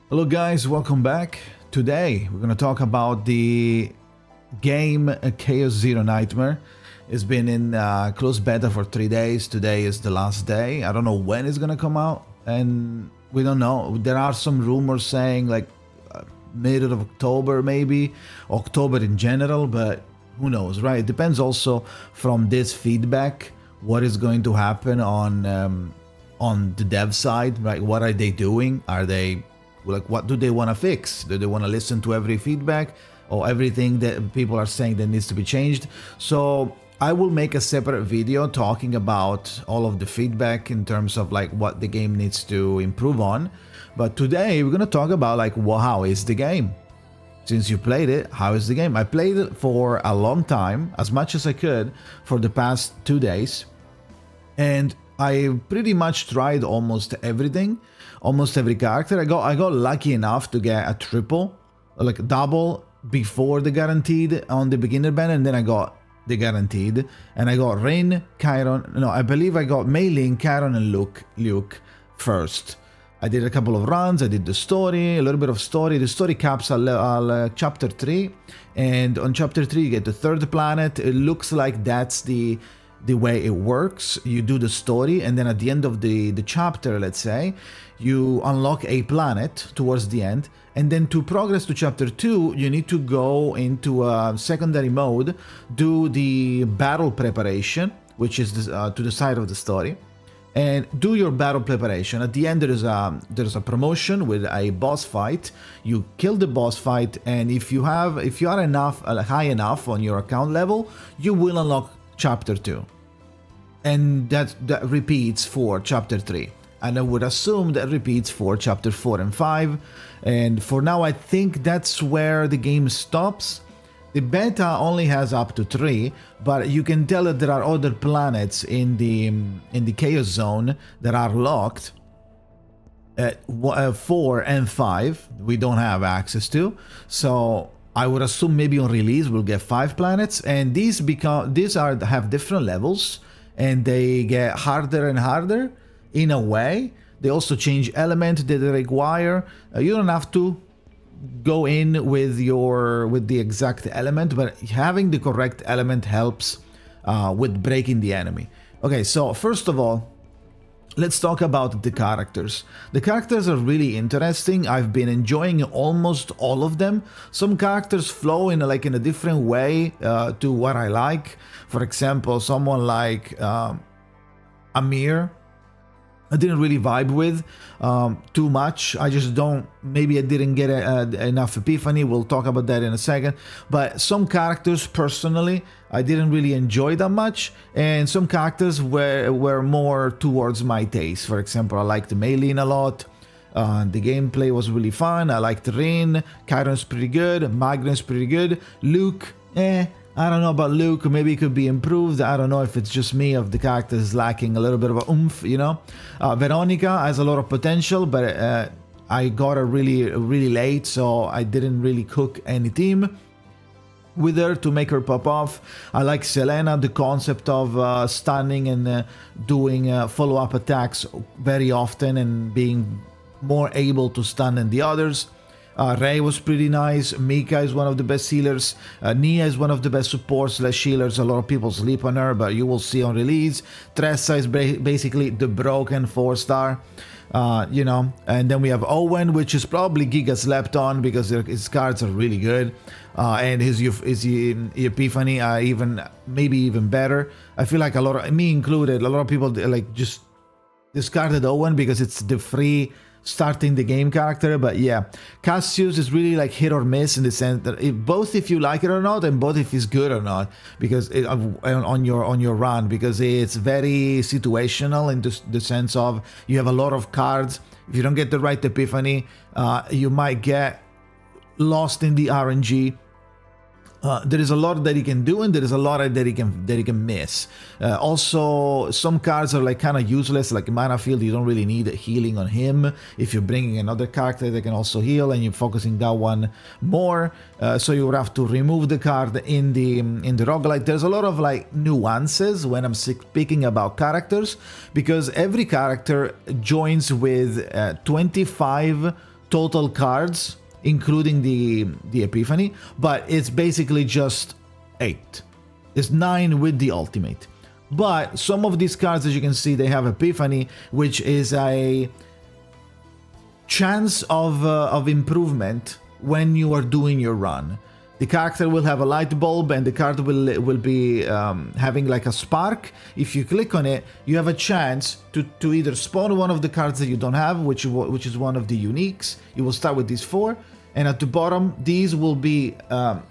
Hello guys, welcome back. Today we're going to talk about the game Chaos Zero Nightmare. It's been in closed beta for 3 days. Today is the last day. I don't know when it's going to come out, and we don't know. There are some rumors saying like middle of October, maybe October in general, but who knows, right? It depends also from this feedback what is going to happen on the dev side, right? What are they doing? Are they like, what do they want to fix? Do they want to listen to every feedback or everything that people are saying that needs to be changed? So I will make a separate video talking about all of the feedback in terms of like what the game needs to improve on. But today we're going to talk about like, well, how is the game? Since you played it, how is the game? I played it for a long time, as much as I could for the past 2 days. And I pretty much tried almost everything, almost every character. I got lucky enough to get a triple, like a double before the guaranteed on the beginner ban, and then I got the guaranteed, and I got Rain, Chiron. No, I believe I got Mei Ling, Chiron, and Luke first. I did a couple of runs. I did the story, a little bit of story. The story caps at chapter 3, and on chapter 3 you get the third planet. It looks like that's the way it works. You do the story, and then at the end of the chapter, let's say, you unlock a planet towards the end, and then to progress to chapter 2 you need to go into a secondary mode, do the battle preparation, which is to the side of the story, and do your battle preparation. At the end there's a promotion with a boss fight. You kill the boss fight, and if you are enough high enough on your account level, you will unlock chapter 2, and that repeats for chapter 3, and I would assume that repeats for chapter 4 and 5, and for now I think that's where the game stops. The beta only has up to 3, but you can tell that there are other planets in the Chaos Zone that are locked. 4 and 5 we don't have access to, so I would assume maybe on release we'll get 5 planets, and these have different levels, and they get harder and harder in a way. They also change element that they require. You don't have to go in with the exact element, but having the correct element helps with breaking the enemy. Okay, so first of all, let's talk about the characters. The characters are really interesting. I've been enjoying almost all of them. Some characters flow in a different way to what I like. For example, someone like Amir, I didn't really vibe with too much. I just don't, maybe I didn't get enough epiphany. We'll talk about that in a second. But some characters personally I didn't really enjoy that much, and some characters were more towards my taste. For example, I liked Mei Ling a lot. The gameplay was really fun. I liked Rin. Chiron's pretty good. Magnus pretty good. Luke, I don't know about Luke, maybe it could be improved. I don't know if it's just me, of the characters lacking a little bit of a oomph, you know. Veronica has a lot of potential, but I got her really late, so I didn't really cook any team with her to make her pop off. I like Selena, the concept of stunning and doing follow-up attacks very often and being more able to stun than the others. Ray was pretty nice. Mika is one of the best healers. Nia is one of the best support/healers. A lot of people sleep on her, but you will see on release. Tressa is basically the broken 4-star, you know. And then we have Owen, which is probably Giga slept on because his cards are really good. And his Epiphany maybe even better. I feel like me included, a lot of people like just discarded Owen because it's the free starting the game character. But yeah, Cassius is really like hit or miss in the sense that both if you like it or not, and both if he's good or not, because on your run, because it's very situational in the sense of you have a lot of cards. If you don't get the right epiphany, you might get lost in the RNG. There is a lot that he can do, and there is a lot that he can miss. Also, some cards are like kind of useless, like Mana Field. You don't really need healing on him. If you're bringing another character that can also heal, and you're focusing that one more, so you would have to remove the card in the roguelike. There's a lot of like nuances when I'm speaking about characters, because every character joins with 25 total cards, including the Epiphany, but it's basically just 8. It's 9 with the ultimate. But some of these cards, as you can see, they have Epiphany, which is a chance of improvement when you are doing your run. The character will have a light bulb, and the card will be having like a spark. If you click on it, you have a chance to either spawn one of the cards that you don't have, which is one of the uniques. You will start with these 4, and at the bottom, these will be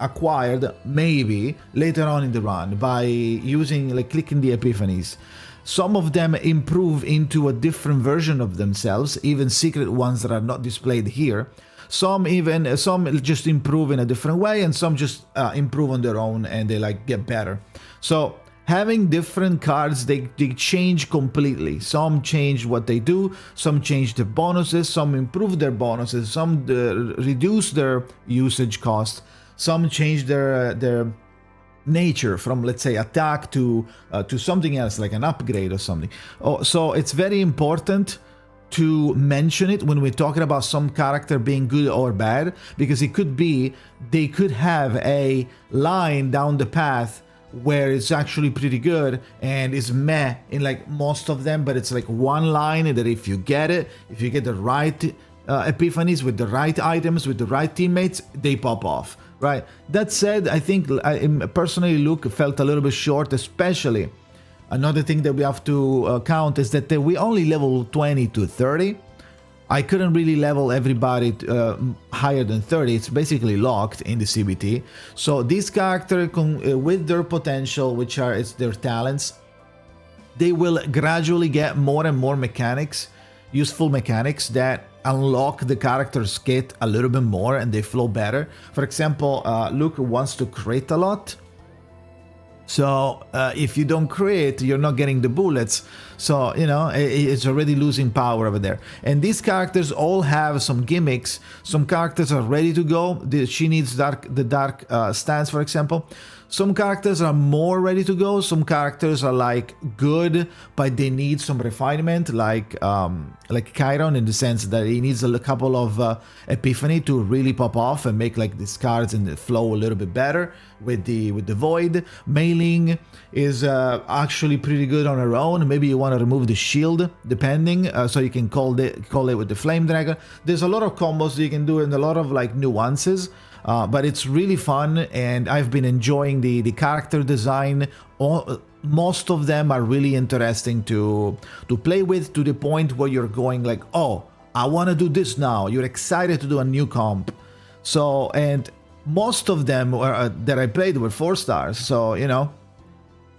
acquired maybe later on in the run by using, like, clicking the Epiphanies. Some of them improve into a different version of themselves, even secret ones that are not displayed here. Some just improve in a different way, and some just improve on their own and they like get better. So having different cards, they change completely. Some change what they do, some change the bonuses, some improve their bonuses, some reduce their usage cost, some change their nature from, let's say, attack to something else, like an upgrade or something. So it's very important to mention it when we're talking about some character being good or bad, because it could be they could have a line down the path where it's actually pretty good and is meh in like most of them, but it's like one line that if you get the right epiphanies with the right items, with the right teammates, they pop off, right? That said, I think personally Luke felt a little bit short, especially. Another thing that we have to count is that we only level 20 to 30. I couldn't really level everybody higher than 30. It's basically locked in the CBT. So these characters, with their potential, which are their talents, they will gradually get more and more mechanics, useful mechanics that unlock the character's kit a little bit more and they flow better. For example, Luke wants to crit a lot. So if you don't crit, you're not getting the bullets. So, you know, it's already losing power over there. And these characters all have some gimmicks. Some characters are ready to go. She needs the dark stance, for example. Some characters are more ready to go. Some characters are like good, but they need some refinement, like Chiron, in the sense that he needs a couple of epiphany to really pop off and make like these cards and the flow a little bit better with the void. Mei Ling is actually pretty good on her own. Maybe you want to remove the shield, depending, so you can call it with the flame dragon. There's a lot of combos that you can do and a lot of like nuances. But it's really fun, and I've been enjoying the character design. Most of them are really interesting to play with, to the point where you're going like, oh, I want to do this now. You're excited to do a new comp. So, and most of them that I played were 4 stars. So, you know,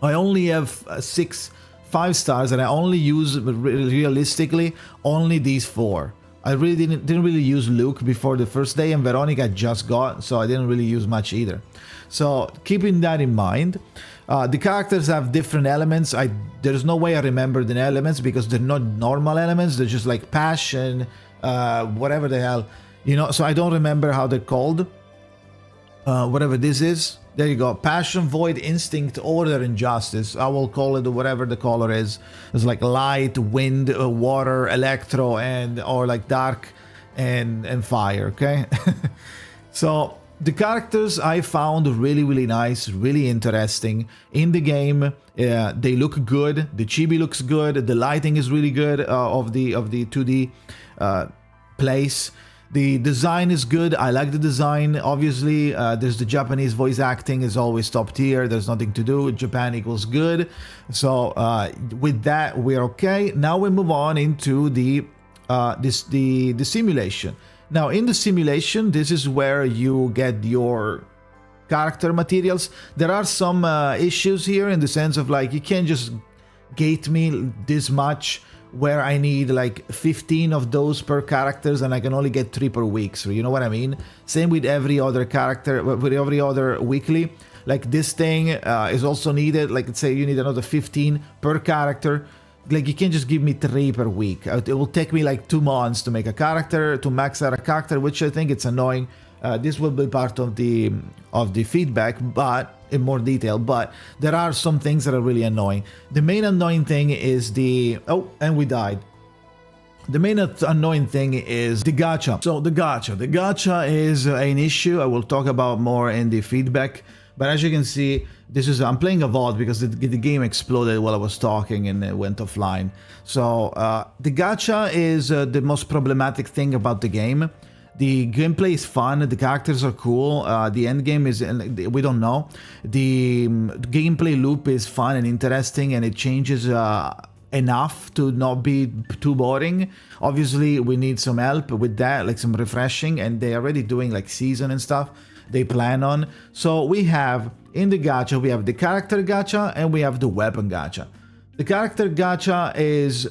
I only have 5 stars, and I only use, realistically, only these 4. I really didn't really use Luke before the first day, and Veronica just got, so I didn't really use much either. So keeping that in mind, the characters have different elements. There's no way I remember the elements because they're not normal elements. They're just like passion, whatever the hell, you know. So I don't remember how they're called. Whatever this is. There you go. Passion, void, instinct, order, and justice. I will call it whatever the color is. It's like light, wind, water, electro, or like dark and fire. Okay. So the characters I found really, really nice, really interesting in the game. They look good. The chibi looks good. The lighting is really good of the 2D place. The design is good. I like the design. Obviously, there's the Japanese voice acting is always top tier. There's nothing to do. Japan equals good. So with that, we're okay. Now we move on into the simulation. Now in the simulation, this is where you get your character materials. There are some issues here in the sense of like you can't just gate me this much, where I need like 15 of those per characters and I can only get 3 per week. So you know what I mean? Same with every other character, with every other weekly. Like this thing is also needed. Like let's say you need another 15 per character. Like you can't just give me 3 per week. It will take me like 2 months to make a character, to max out a character, which I think it's annoying. This will be part of the feedback, but in more detail, but there are some things that are really annoying. The main annoying thing is and we died. The main annoying thing is the gacha. So the gacha is an issue. I will talk about more in the feedback. But as you can see, I'm playing a VOD because the game exploded while I was talking and it went offline. So the gacha is the most problematic thing about the game. The gameplay is fun, the characters are cool, the end game is, we don't know. The gameplay loop is fun and interesting, and it changes enough to not be too boring. Obviously, we need some help with that, like some refreshing, and they're already doing like season and stuff they plan on. So we have, in the gacha, we have the character gacha and we have the weapon gacha. The character gacha is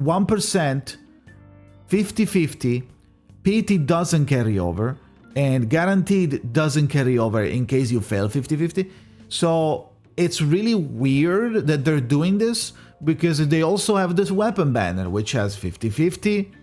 1%, 50-50, PT doesn't carry over, and guaranteed doesn't carry over in case you fail 50-50. So it's really weird that they're doing this, because they also have this weapon banner, which has 50-50,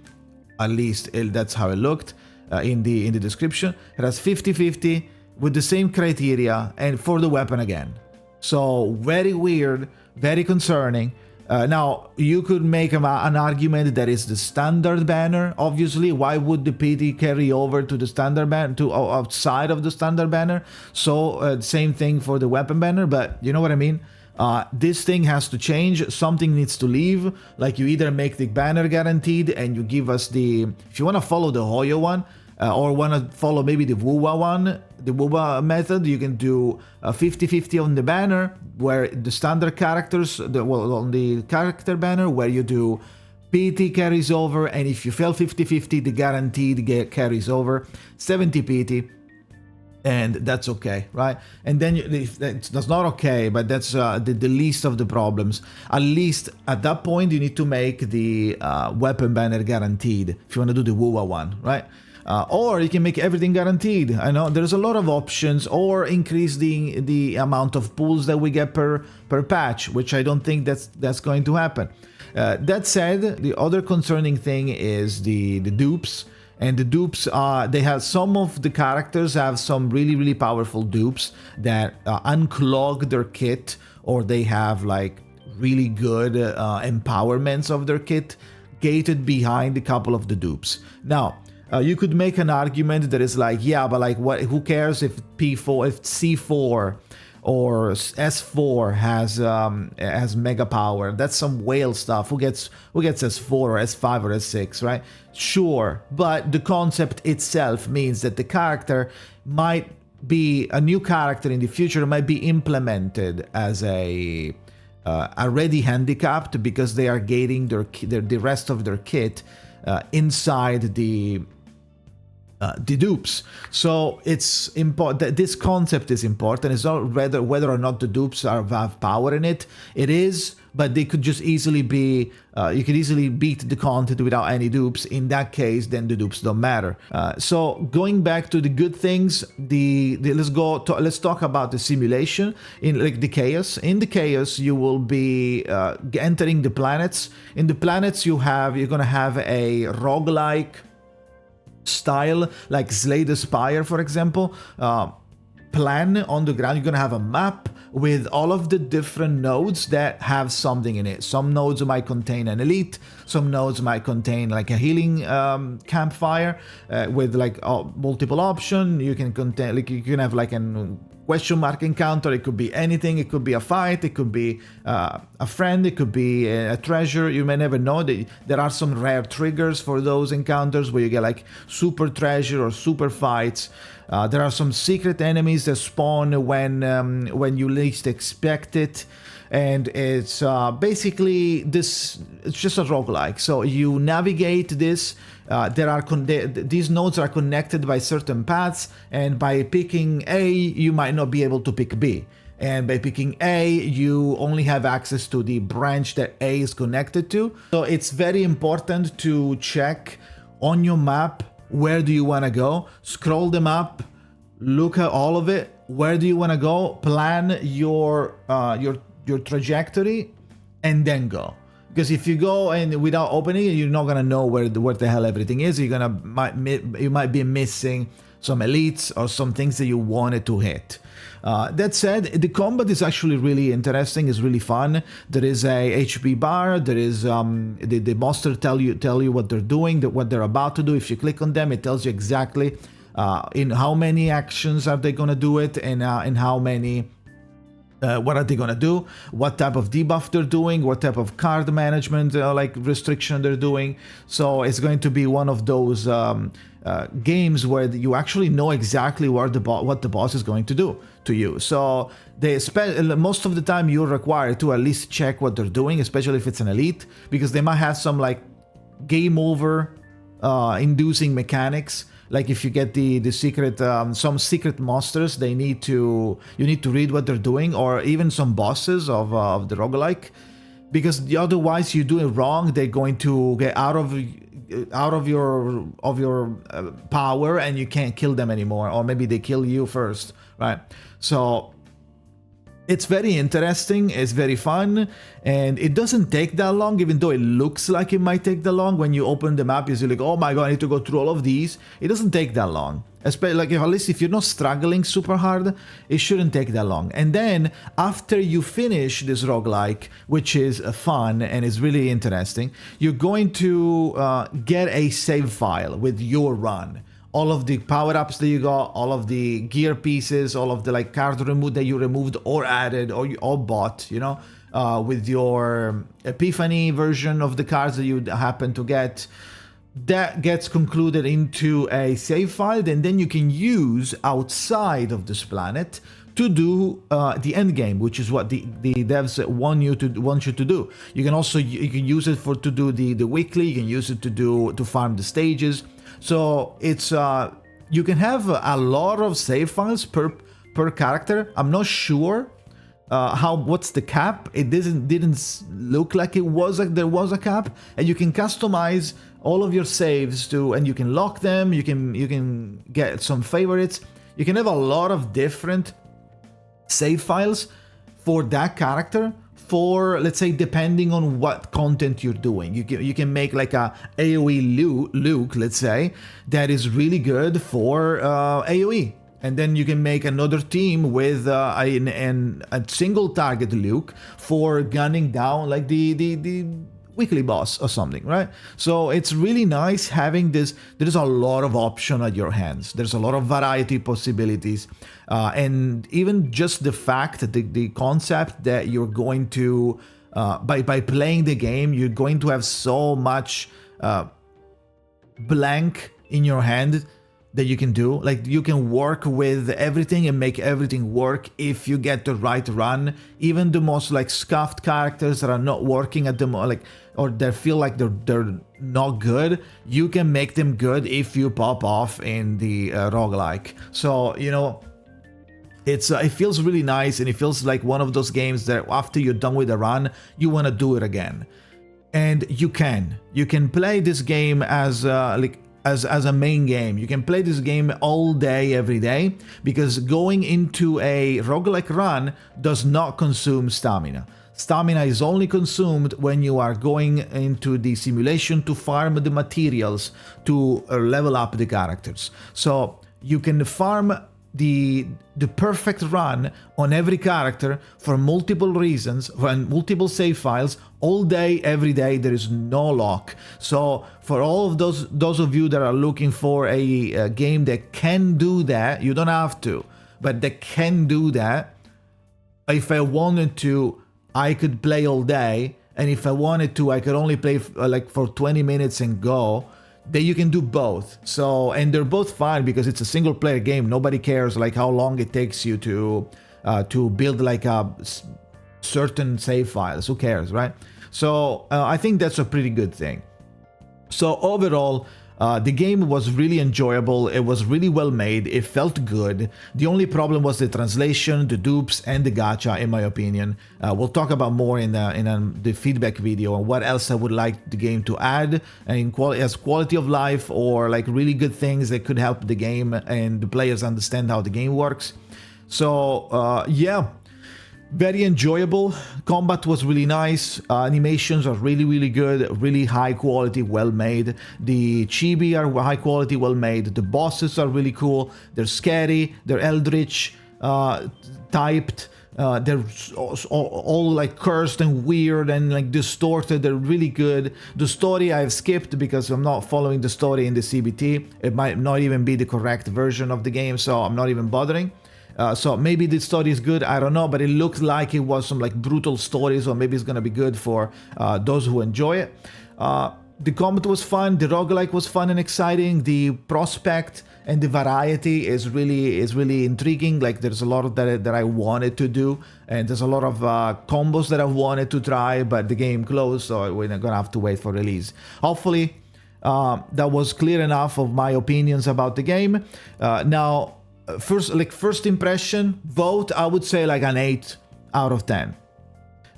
at least that's how it looked in the description. It has 50-50 with the same criteria, and for the weapon again. So very weird, very concerning. Now, you could make an argument that it's the standard banner. Obviously, why would the PT carry over to the standard banner, to outside of the standard banner? So, same thing for the weapon banner, but you know what I mean? This thing has to change. Something needs to leave. Like, you either make the banner guaranteed and you give us the... If you want to follow the Hoyo one, or want to follow maybe the WUWA one, the WUWA method, you can do 50-50 on the banner, where the standard characters, on the character banner, where you do PT carries over, and if you fail 50-50, the guaranteed carries over 70 PT, and that's okay, right? And then that's not okay, but that's the least of the problems. At least at that point, you need to make the weapon banner guaranteed if you want to do the WUWA one, right? Or you can make everything guaranteed. I know there's a lot of options, or increase the amount of pulls that we get per patch, which I don't think that's going to happen. That said, the other concerning thing is the dupes. And the dupes, they have, some of the characters have some really powerful dupes that unclog their kit, or they have like really good empowerments of their kit gated behind a couple of the dupes. Now, you could make an argument that is like, yeah, but like, what? Who cares if P4, if C4 or S4 has mega power? That's some whale stuff. Who gets S4 or S5 or S6, right? Sure, but the concept itself means that the character might be a new character in the future, might be implemented as a already handicapped because they are gating the rest of their kit inside the dupes. So it's important. This concept is important. It's not whether or not the dupes have power in it. It is, but they could just easily be. You could easily beat the content without any dupes. In that case, then the dupes don't matter. So going back to the good things, let's talk about the simulation in like the chaos. In the chaos, you will be entering the planets. In the planets, you're gonna have a roguelike style, like Slay the Spire, for example, plan on the ground. You're gonna have a map with all of the different nodes that have something in it. Some nodes might contain an elite, some nodes might contain like a healing campfire with like multiple option. You can contain, like, you can have like an question mark encounter. It could be anything. It could be a fight. It could be a friend. It could be a treasure. You may never know. There are some rare triggers for those encounters where you get like super treasure or super fights. There are some secret enemies that spawn when you least expect it. And it's basically this. It's just a roguelike. So you navigate this. These nodes are connected by certain paths, and by picking A, you might not be able to pick B. And by picking A, you only have access to the branch that A is connected to. So it's very important to check on your map, where do you want to go? Scroll the map, look at all of it. Where do you want to go? Plan your trajectory, and then go. Because if you go and without opening it, you're not gonna know where the hell everything is. You might be missing some elites or some things that you wanted to hit. That said, the combat is actually really interesting. It's really fun. There is a HP bar. There is the monster tell you what they're doing, what they're about to do. If you click on them, it tells you exactly in how many actions are they gonna do it, and in how many. What are they gonna do? What type of debuff they're doing? What type of card management like restriction they're doing? So it's going to be one of those games where you actually know exactly what the boss is going to do to you. So most of the time you're required to at least check what they're doing, especially if it's an elite, because they might have some like game over inducing mechanics. Like if you get the secret, some secret monsters, you need to read what they're doing, or even some bosses of the roguelike, because otherwise you do it wrong, they're going to get out of your power, and you can't kill them anymore, or maybe they kill you first, right? So it's very interesting, it's very fun, and it doesn't take that long, even though it looks like it might take that long. When you open the map, you're like, oh my god, I need to go through all of these. It doesn't take that long. Especially, like, at least if you're not struggling super hard, it shouldn't take that long. And then, after you finish this roguelike, which is fun and is really interesting, you're going to get a save file with your run. All of the power-ups that you got, all of the gear pieces, all of the like card that you removed or added or bought, you know, with your epiphany version of the cards that you happen to get, that gets concluded into a save file, and then you can use outside of this planet to do the end game, which is what the devs want you to do. You can also use it to do the weekly. You can use it to farm the stages. So it's you can have a lot of save files per character. I'm not sure what's the cap. It didn't look like it was like there was a cap, and you can customize all of your saves and you can lock them. You can get some favorites. You can have a lot of different save files for that character. For, let's say, depending on what content you're doing, you can make like a AoE Luke, let's say, that is really good for AoE, and then you can make another team with a single target Luke for gunning down like the weekly boss or something, right? So it's really nice having this. There's a lot of option at your hands. There's a lot of variety possibilities, and even just the fact that the concept that you're going to by playing the game, you're going to have so much blank in your hand that you can do. Like, you can work with everything and make everything work if you get the right run. Even the most like scuffed characters that are not working at the like, or they feel like they're not good, you can make them good if you pop off in the roguelike. So, you know, it feels really nice, and it feels like one of those games that after you're done with a run, you want to do it again. And you can play this game as as a main game. You can play this game all day, every day, because going into a roguelike run does not consume stamina. Stamina is only consumed when you are going into the simulation to farm the materials to level up the characters. So you can farm the perfect run on every character for multiple reasons and multiple save files all day, every day. There is no lock. So for all of those of you that are looking for a game that can do that, you don't have to, but that can do that. If I wanted to, I could play all day, and if I wanted to, I could only play like for 20 minutes and go. Then you can do both. So, and they're both fine because it's a single player game. Nobody cares like how long it takes you to build like a certain save files. Who cares, right? So I think that's a pretty good thing. So overall, the game was really enjoyable. It was really well made. It felt good. The only problem was the translation, the dupes, and the gacha, in my opinion. We'll talk about more in the feedback video and what else I would like the game to add, and as quality of life or like really good things that could help the game and the players understand how the game works. So yeah. Very enjoyable. Combat was really nice. Animations are really, really good. Really high quality, well made. The chibi are high quality, well made. The bosses are really cool. They're scary. They're eldritch typed. They're all like cursed and weird and like distorted. They're really good. The story I've skipped because I'm not following the story in the CBT. It might not even be the correct version of the game, so I'm not even bothering. So maybe the story is good, I don't know, but it looks like it was some like brutal story, so maybe it's gonna be good for those who enjoy it. The combat was fun, the roguelike was fun and exciting, the prospect and the variety is really intriguing. Like there's a lot of that I wanted to do, and there's a lot of combos that I wanted to try, but the game closed, so we're gonna have to wait for release. Hopefully that was clear enough of my opinions about the game. Now, first impression, vote, I would say like an 8 out of 10.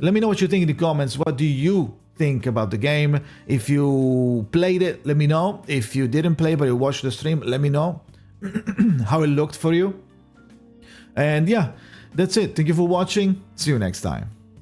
Let me know what you think in the comments. What do you think about the game? If you played it, let me know. If you didn't play but you watched the stream, let me know how it looked for you. And yeah, that's it. Thank you for watching. See you next time.